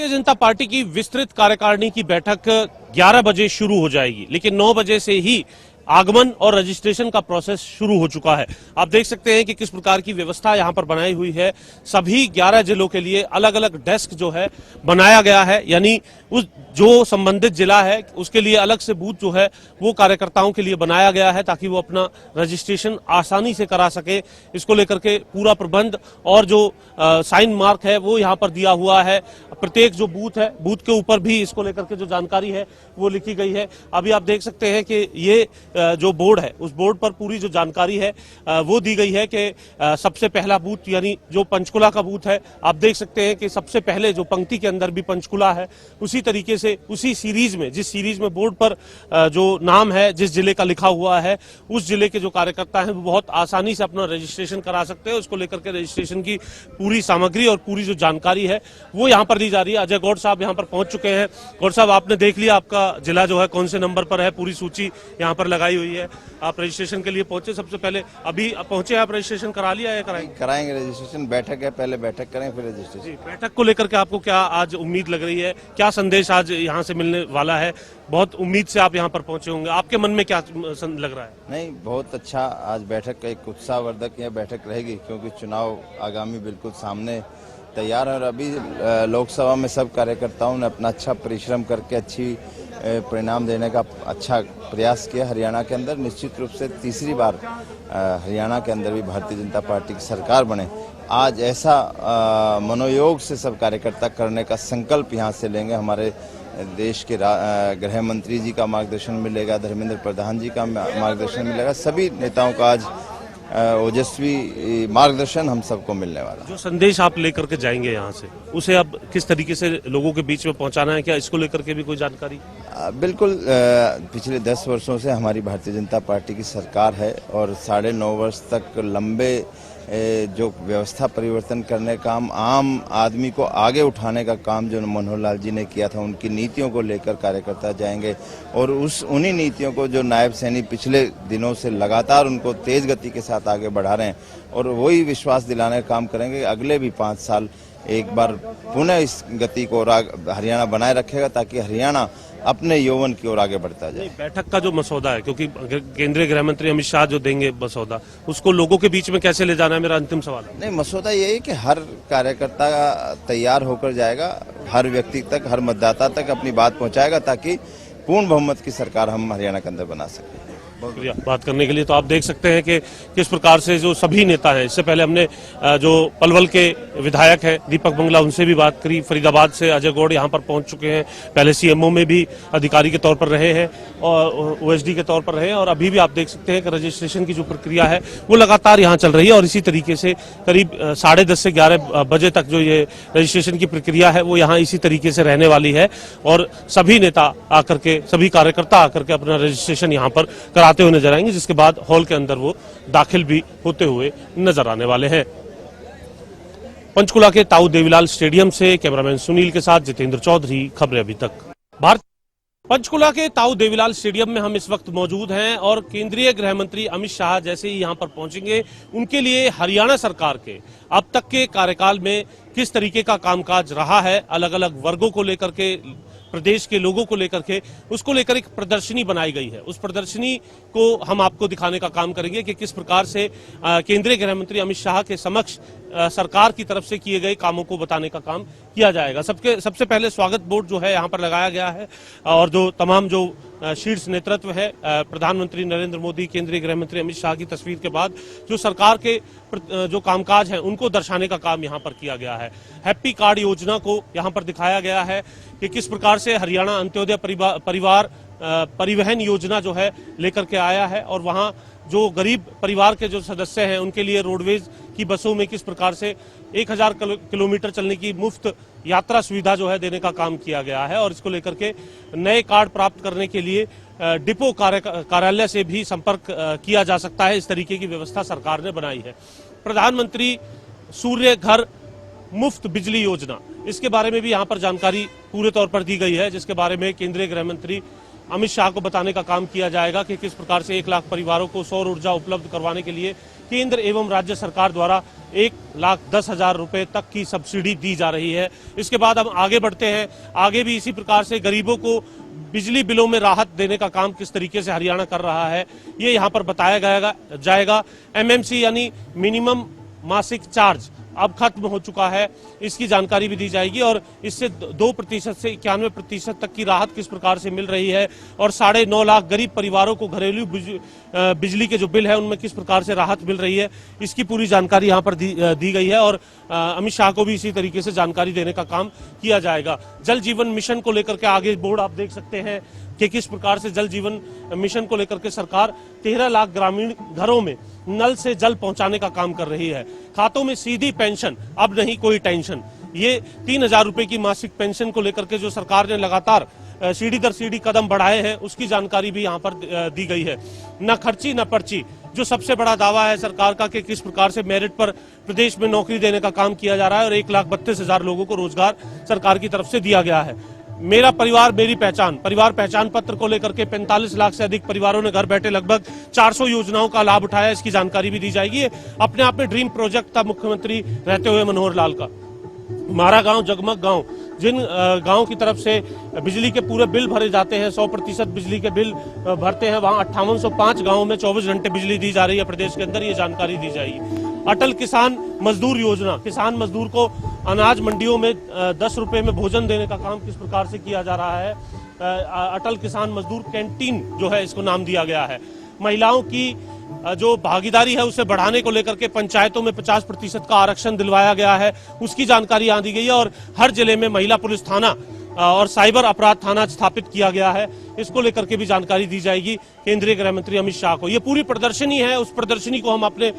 Bharatiya Janata party की विस्तृत कार्यकारिणी की बैठक 11 बजे शुरू हो जाएगी, लेकिन 9 बजे से ही आगमन और रजिस्ट्रेशन का प्रोसेस शुरू हो चुका है। आप देख सकते हैं कि किस प्रकार की व्यवस्था यहां पर बनाई हुई है। सभी 11 जिलों के लिए अलग अलग डेस्क जो है बनाया गया है, यानी उस जो संबंधित जिला है उसके लिए अलग से बूथ जो है वो कार्यकर्ताओं के लिए बनाया गया है, ताकि वो अपना रजिस्ट्रेशन आसानी से करा सके। इसको लेकर के पूरा प्रबंध और जो साइन मार्क है वो यहाँ पर दिया हुआ है। प्रत्येक जो बूथ है, बूथ के ऊपर भी इसको लेकर के जो जानकारी है वो लिखी गई है। अभी आप देख सकते हैं कि ये जो बोर्ड है, उस बोर्ड पर पूरी जो जानकारी है वो दी गई है कि सबसे पहला बूथ यानी जो पंचकुला का बूथ है, आप देख सकते हैं कि सबसे पहले जो पंक्ति के अंदर भी पंचकुला है। उसी तरीके से उसी सीरीज में, जिस सीरीज में बोर्ड पर जो नाम है जिस जिले का लिखा हुआ है, उस जिले के जो कार्यकर्ता हैं वो बहुत आसानी से अपना रजिस्ट्रेशन करा सकते हैं। उसको लेकर के रजिस्ट्रेशन की पूरी सामग्री और पूरी जो जानकारी है वो यहाँ पर दी जा रही है। अजय गौड़ साहब यहाँ पर पहुंच चुके हैं। गौड़ साहब, आपने देख लिया आपका जिला जो है कौन से नंबर पर है, पूरी सूची यहाँ पर लगाई हुई है। आप रजिस्ट्रेशन के लिए पहुंचे, सबसे पहले अभी पहुंचे, आप रजिस्ट्रेशन करा लिया है? कराएंगे रजिस्ट्रेशन। बैठक है, पहले बैठक करें फिर रजिस्ट्रेशन। बैठक को लेकर के आपको क्या आज उम्मीद लग रही है, क्या संदेश आज यहाँ से मिलने वाला है? बहुत उम्मीद से आप यहाँ पर पहुंचे होंगे, आपके मन में क्या लग रहा है? नहीं, बहुत अच्छा आज बैठक एक उत्साहवर्धक यह बैठक रहेगी, क्योंकि चुनाव आगामी बिल्कुल सामने तैयार है और अभी लोकसभा में सब कार्यकर्ताओं ने अपना अच्छा परिश्रम करके अच्छी परिणाम देने का अच्छा प्रयास किया। हरियाणा के अंदर निश्चित रूप से तीसरी बार हरियाणा के अंदर भी भारतीय जनता पार्टी की सरकार बने। आज ऐसा मनोयोग से सब कार्यकर्ता करने का संकल्प यहाँ से लेंगे। हमारे देश के गृह मंत्री जी का मार्गदर्शन मिलेगा, धर्मेंद्र प्रधान जी का मार्गदर्शन मिलेगा, सभी नेताओं का आज ओजस्वी मार्गदर्शन हम सबको मिलने वाला। जो संदेश आप लेकर के जाएंगे यहाँ से, उसे अब किस तरीके से लोगों के बीच में पहुंचाना है, क्या इसको लेकर के भी कोई जानकारी? बिल्कुल, पिछले 10 वर्षों से हमारी भारतीय जनता पार्टी की सरकार है और 9.5 वर्ष तक लंबे जो व्यवस्था परिवर्तन करने का काम, आम आदमी को आगे उठाने का काम जो मनोहर लाल जी ने किया था, उनकी नीतियों को लेकर कार्यकर्ता जाएंगे और उन्हीं नीतियों को जो नायब सैनी पिछले दिनों से लगातार उनको तेज गति के साथ आगे बढ़ा रहे हैं, और वही विश्वास दिलाने का काम करेंगे। अगले भी 5 साल एक बार पुनः इस गति को हरियाणा बनाए रखेगा, ताकि हरियाणा अपने यौवन की ओर आगे बढ़ता जाए। बैठक का जो मसौदा है, क्योंकि केंद्रीय गृह मंत्री अमित शाह जो देंगे मसौदा, उसको लोगों के बीच में कैसे ले जाना है, मेरा अंतिम सवाल है। नहीं, मसौदा यही है कि हर कार्यकर्ता तैयार होकर जाएगा, हर व्यक्ति तक, हर मतदाता तक अपनी बात पहुंचाएगा, ताकि पूर्ण बहुमत की सरकार हम हरियाणा के अंदर बना सकें। शुक्रिया बात करने के लिए। तो आप देख सकते हैं कि किस प्रकार से जो सभी नेता हैं, इससे पहले हमने जो पलवल के विधायक हैं दीपक बंगला, उनसे भी बात करी। फरीदाबाद से अजय गौड़ यहाँ पर पहुंच चुके हैं, पहले सीएमओ में भी अधिकारी के तौर पर रहे हैं और ओएसडी के तौर पर रहे हैं, और अभी भी आप देख सकते हैं कि रजिस्ट्रेशन की जो प्रक्रिया है वो लगातार यहाँ चल रही है। और इसी तरीके से करीब 10:30 से 11 बजे तक जो ये रजिस्ट्रेशन की प्रक्रिया है वो यहाँ इसी तरीके से रहने वाली है, और सभी नेता आकर के, सभी कार्यकर्ता आकर के अपना रजिस्ट्रेशन यहाँ पर आते हुए नजर आएंगे, जिसके बाद हॉल के अंदर वो दाखिल भी होते हुए नजर आने वाले हैं। पंचकुला के ताऊ देवीलाल स्टेडियम से कैमरामैन सुनील के साथ जितेंद्र चौधरी, खबरें अभी तक। पंचकुला के ताऊ देवीलाल स्टेडियम में हम इस वक्त मौजूद हैं और केंद्रीय गृह मंत्री अमित शाह जैसे ही यहां पर पहुंचेंगे, उनके लिए हरियाणा सरकार के अब तक के कार्यकाल में किस तरीके का कामकाज रहा है, अलग अलग वर्गों को लेकर के, प्रदेश के लोगों को लेकर के, उसको लेकर एक प्रदर्शनी बनाई गई है। उस प्रदर्शनी को हम आपको दिखाने का काम करेंगे कि किस प्रकार से केंद्रीय गृह मंत्री अमित शाह के समक्ष सरकार की तरफ से किए गए कामों को बताने का काम किया जाएगा। सबसे पहले स्वागत बोर्ड जो है यहाँ पर लगाया गया है, और जो तमाम जो शीर्ष नेतृत्व है, प्रधानमंत्री नरेंद्र मोदी, केंद्रीय गृह मंत्री अमित शाह की तस्वीर के बाद जो सरकार के जो कामकाज हैं उनको दर्शाने का काम यहाँ पर किया गया है। हैप्पी कार्ड योजना को यहाँ पर दिखाया गया है कि किस प्रकार से हरियाणा अंत्योदय परिवार परिवहन योजना जो है लेकर के आया है, और वहाँ जो गरीब परिवार के जो सदस्य हैं उनके लिए रोडवेज की बसों में किस प्रकार से 1000 किलोमीटर चलने की मुफ्त यात्रा सुविधा जो है देने का काम किया गया है। और इसको लेकर के नए कार्ड प्राप्त करने के लिए डिपो कार्यालय से भी संपर्क किया जा सकता है। इस तरीके की व्यवस्था सरकार ने बनाई है। प्रधानमंत्री सूर्य घर मुफ्त बिजली योजना, इसके बारे में भी यहाँ पर जानकारी पूरे तौर पर दी गई है, जिसके बारे में केंद्रीय गृह मंत्री अमित शाह को बताने का काम किया जाएगा कि किस प्रकार से 1 लाख परिवारों को सौर ऊर्जा उपलब्ध करवाने के लिए केंद्र एवं राज्य सरकार द्वारा 1,10,000 रुपए तक की सब्सिडी दी जा रही है। इसके बाद हम आगे बढ़ते हैं, आगे भी इसी प्रकार से गरीबों को बिजली बिलों में राहत देने का काम किस तरीके से हरियाणा कर रहा है ये यहाँ पर बताया जाएगा। एमएमसी यानी मिनिमम मासिक चार्ज अब खत्म हो चुका है, इसकी जानकारी भी दी जाएगी और इससे 2% से 91% तक की राहत किस प्रकार से मिल रही है और 9.5 लाख गरीब परिवारों को घरेलू बिजली के जो बिल है उनमें किस प्रकार से राहत मिल रही है, इसकी पूरी जानकारी यहाँ पर दी गई है। और अमित शाह को भी इसी तरीके से जानकारी देने का काम किया जाएगा। जल जीवन मिशन को लेकर के आगे बोर्ड आप देख सकते हैं कि किस प्रकार से जल जीवन मिशन को लेकर के सरकार 13 लाख ग्रामीण घरों में नल से जल पहुंचाने का काम कर रही है। खातों में सीधी पेंशन, अब नहीं कोई टेंशन। ये 3,000 रुपए की मासिक पेंशन को लेकर के जो सरकार ने लगातार सीढ़ी दर सीढ़ी कदम बढ़ाए हैं उसकी जानकारी भी यहाँ पर दी गई है। न खर्ची न पर्ची, जो सबसे बड़ा दावा है सरकार का कि किस प्रकार से मेरिट पर प्रदेश में नौकरी देने का काम किया जा रहा है और 1,32,000 लोगों को रोजगार सरकार की तरफ से दिया गया है। मेरा परिवार मेरी पहचान, परिवार पहचान पत्र को लेकर के 45 लाख से अधिक परिवारों ने घर बैठे लगभग 400 योजनाओं का लाभ उठाया, इसकी जानकारी भी दी जाएगी। अपने आप में ड्रीम प्रोजेक्ट था मुख्यमंत्री रहते हुए मनोहर लाल का। हमारा गांव जगमग गांव, जिन गांव की तरफ से बिजली के पूरे बिल भरे जाते हैं, 100% बिजली के बिल भरते हैं, वहां 5805 गांवों में 24 घंटे बिजली दी जा रही है प्रदेश के अंदर, ये जानकारी दी जाएगी। अटल किसान मजदूर योजना, किसान मजदूर को अनाज मंडियों में 10 रुपए में भोजन देने का काम किस प्रकार से किया जा रहा है। अटल किसान मजदूर कैंटीन जो है इसको नाम दिया गया है। महिलाओं की जो भागीदारी है उसे बढ़ाने को लेकर के पंचायतों में 50% का आरक्षण दिलवाया गया है, उसकी जानकारी यहाँ दी गई है। और हर जिले में महिला पुलिस थाना और साइबर अपराध थाना स्थापित किया गया है, इसको लेकर के भी जानकारी दी जाएगी केंद्रीय गृह मंत्री अमित शाह को। ये पूरी प्रदर्शनी है, उस प्रदर्शनी को हम अपने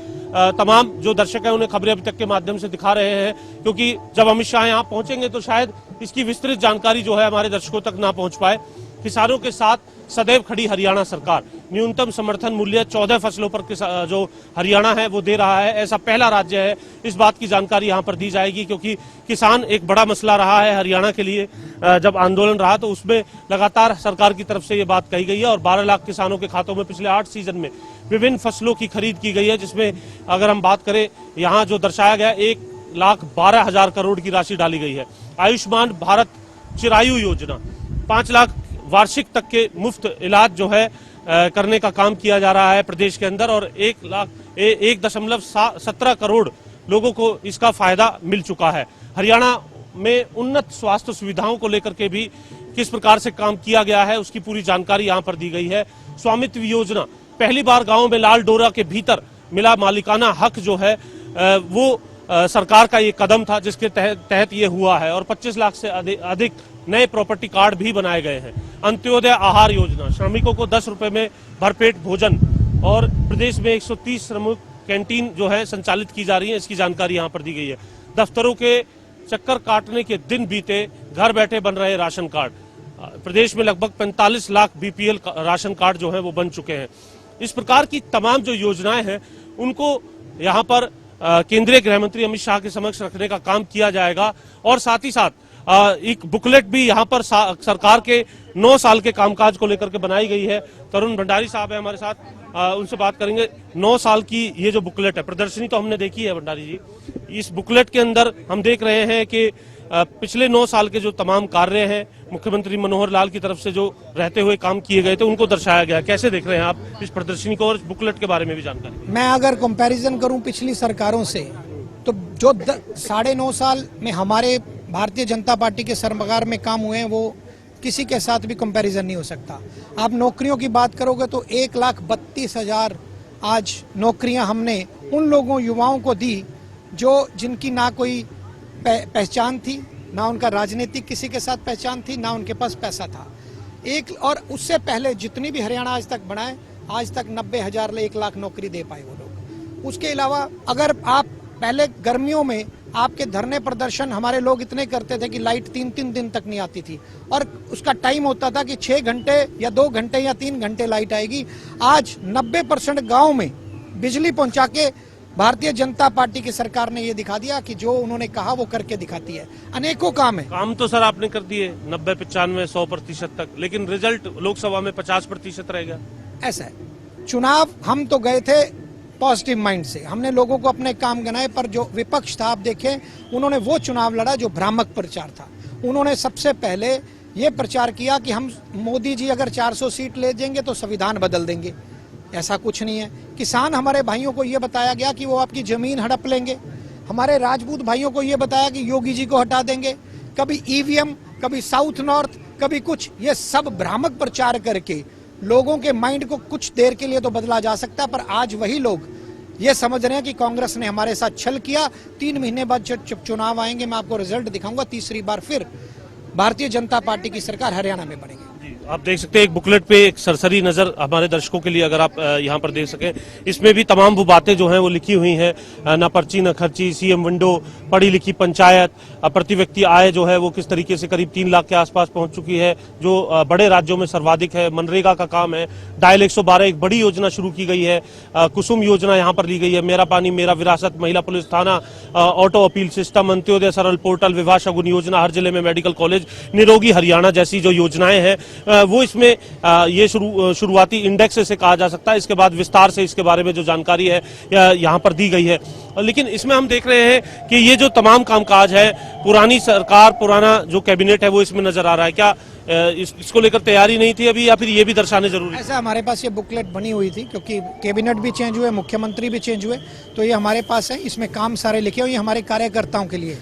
तमाम जो दर्शक हैं उन्हें खबरें अभी तक के माध्यम से दिखा रहे हैं, क्योंकि जब अमित शाह यहाँ पहुंचेंगे तो शायद इसकी विस्तृत जानकारी जो है हमारे दर्शकों तक ना पहुंच पाए। किसानों के साथ सदैव खड़ी हरियाणा सरकार, न्यूनतम समर्थन मूल्य 14 फसलों पर जो हरियाणा है वो दे रहा है, ऐसा पहला राज्य है। इस बात की जानकारी यहाँ पर दी जाएगी, क्योंकि किसान एक बड़ा मसला रहा है हरियाणा के लिए। जब आंदोलन रहा तो उसमें लगातार सरकार की तरफ से ये बात कही गई है और 12 लाख किसानों के खातों में पिछले 8 सीजन में विभिन्न फसलों की खरीद की गई है, जिसमें अगर हम बात करें यहाँ जो दर्शाया गया 1,12,000 करोड़ की राशि डाली गई है। आयुष्मान भारत चिरायु योजना, 5 लाख वार्षिक तक के मुफ्त इलाज जो है करने का काम किया जा रहा है प्रदेश के अंदर और 1,17 करोड़ लोगों को इसका फायदा मिल चुका है। हरियाणा में उन्नत स्वास्थ्य सुविधाओं को लेकर के भी किस प्रकार से काम किया गया है उसकी पूरी जानकारी यहाँ पर दी गई है। स्वामित्व योजना, पहली बार गाँव में लाल डोरा के भीतर मिला मालिकाना हक जो है वो सरकार का ये कदम था, जिसके तहत ये हुआ है और 25 लाख से अधिक नए प्रॉपर्टी कार्ड भी बनाए गए हैं। अंत्योदय आहार योजना, श्रमिकों को 10 रुपए में भरपेट भोजन और प्रदेश में 130 श्रमिक कैंटीन जो है संचालित की जा रही है, इसकी जानकारी यहाँ पर दी गई है। दफ्तरों के चक्कर काटने के दिन बीते, घर बैठे बन रहे राशन कार्ड, प्रदेश में लगभग 45 लाख बीपीएल राशन कार्ड जो है वो बन चुके हैं। इस प्रकार की तमाम जो योजनाएं हैं उनको यहाँ पर केंद्रीय गृह मंत्री अमित शाह के समक्ष रखने का काम किया जाएगा और साथ ही साथ एक बुकलेट भी यहाँ पर सरकार के 9 साल के कामकाज को लेकर के बनाई गई है। तरुण भंडारी साहब है हमारे साथ, उनसे बात करेंगे। 9 साल की ये जो बुकलेट है, प्रदर्शनी तो हमने देखी है भंडारी जी, इस बुकलेट के अंदर हम देख रहे हैं कि पिछले 9 साल के जो तमाम कार्य हैं मुख्यमंत्री मनोहर लाल की तरफ से जो रहते हुए काम किए गए थे उनको दर्शाया गया। कैसे देख रहे हैं आप इस प्रदर्शनी को और इस बुकलेट के बारे में भी जानकारी? मैं अगर कंपैरिजन करूं पिछली सरकारों से तो जो 9.5 साल में हमारे भारतीय जनता पार्टी के सरकार में काम हुए हैं वो किसी के साथ भी कंपैरिजन नहीं हो सकता। आप नौकरियों की बात करोगे तो 1,32,000 आज नौकरियां हमने उन लोगों युवाओं को दी जो जिनकी ना कोई पहचान थी, ना उनका राजनीतिक किसी के साथ पहचान थी, ना उनके पास पैसा था। और उससे पहले जितनी भी हरियाणा आज तक बनाए, आज तक 90,000 1 लाख नौकरी दे पाए वो लोग। उसके अलावा अगर आप पहले गर्मियों में आपके धरने प्रदर्शन हमारे लोग इतने करते थे कि लाइट 3-3 दिन तक नहीं आती थी और उसका टाइम होता था कि 6 घंटे या 2 घंटे या 3 घंटे लाइट आएगी। आज 90% गांव में बिजली पहुंचा के भारतीय जनता पार्टी की सरकार ने ये दिखा दिया कि जो उन्होंने कहा वो करके दिखाती है। अनेकों काम है, काम तो सर आपने कर दिए 90, 95, 100% तक, लेकिन रिजल्ट लोकसभा में 50% रह गया। ऐसा है, चुनाव हम तो गए थे पॉजिटिव माइंड से हमने लोगों को अपने काम गिनाए, पर जो विपक्ष था आप देखें उन्होंने वो चुनाव लड़ा जो भ्रामक प्रचार था। उन्होंने सबसे पहले ये प्रचार किया कि हम मोदी जी अगर 400 सीट ले जाएंगे तो संविधान बदल देंगे। ऐसा कुछ नहीं है। किसान हमारे भाइयों को ये बताया गया कि वो आपकी जमीन हड़प लेंगे। हमारे राजपूत भाइयों को ये बताया कि योगी जी को हटा देंगे। कभी ईवीएम, कभी साउथ नॉर्थ, कभी कुछ, ये सब भ्रामक प्रचार करके लोगों के माइंड को कुछ देर के लिए तो बदला जा सकता है, पर आज वही लोग ये समझ रहे हैं कि कांग्रेस ने हमारे साथ छल किया। 3 महीने बाद जब चुनाव आएंगे मैं आपको रिजल्ट दिखाऊंगा, तीसरी बार फिर भारतीय जनता पार्टी की सरकार हरियाणा में बनेगी। आप देख सकते हैं एक बुकलेट पे एक सरसरी नजर हमारे दर्शकों के लिए अगर आप यहाँ पर देख सकें, इसमें भी तमाम वो बातें जो हैं वो लिखी हुई हैं, न पर्ची न खर्ची, सीएम विंडो, पढ़ी लिखी पंचायत, प्रति व्यक्ति आय जो है वो किस तरीके से करीब 3 लाख के आसपास पहुंच चुकी है, जो बड़े राज्यों में सर्वाधिक है। मनरेगा का काम है, डायल 112 एक बड़ी योजना शुरू की गई है, कुसुम योजना यहाँ पर ली गई है, मेरा पानी मेरा विरासत, महिला पुलिस थाना, ऑटो अपील सिस्टम, अंत्योदय सरल पोर्टल, विवाह शगुन योजना, हर जिले में मेडिकल कॉलेज, निरोगी हरियाणा जैसी जो योजनाएं हैं वो इसमें ये शुरुआती इंडेक्स से कहा जा सकता है। इसके बाद विस्तार से इसके बारे में जो जानकारी है यहाँ पर दी गई है। लेकिन इसमें हम देख रहे हैं कि ये जो तमाम कामकाज है, पुरानी सरकार, पुराना जो कैबिनेट है वो इसमें नजर आ रहा है। क्या इसको लेकर तैयारी नहीं थी अभी, या फिर ये भी दर्शाने जरूरी है? ऐसा हमारे पास ये बुकलेट बनी हुई थी क्योंकि कैबिनेट भी चेंज हुए, मुख्यमंत्री भी चेंज हुए, तो ये हमारे पास है। इसमें काम सारे लिखे हुए, ये हमारे कार्यकर्ताओं के लिए।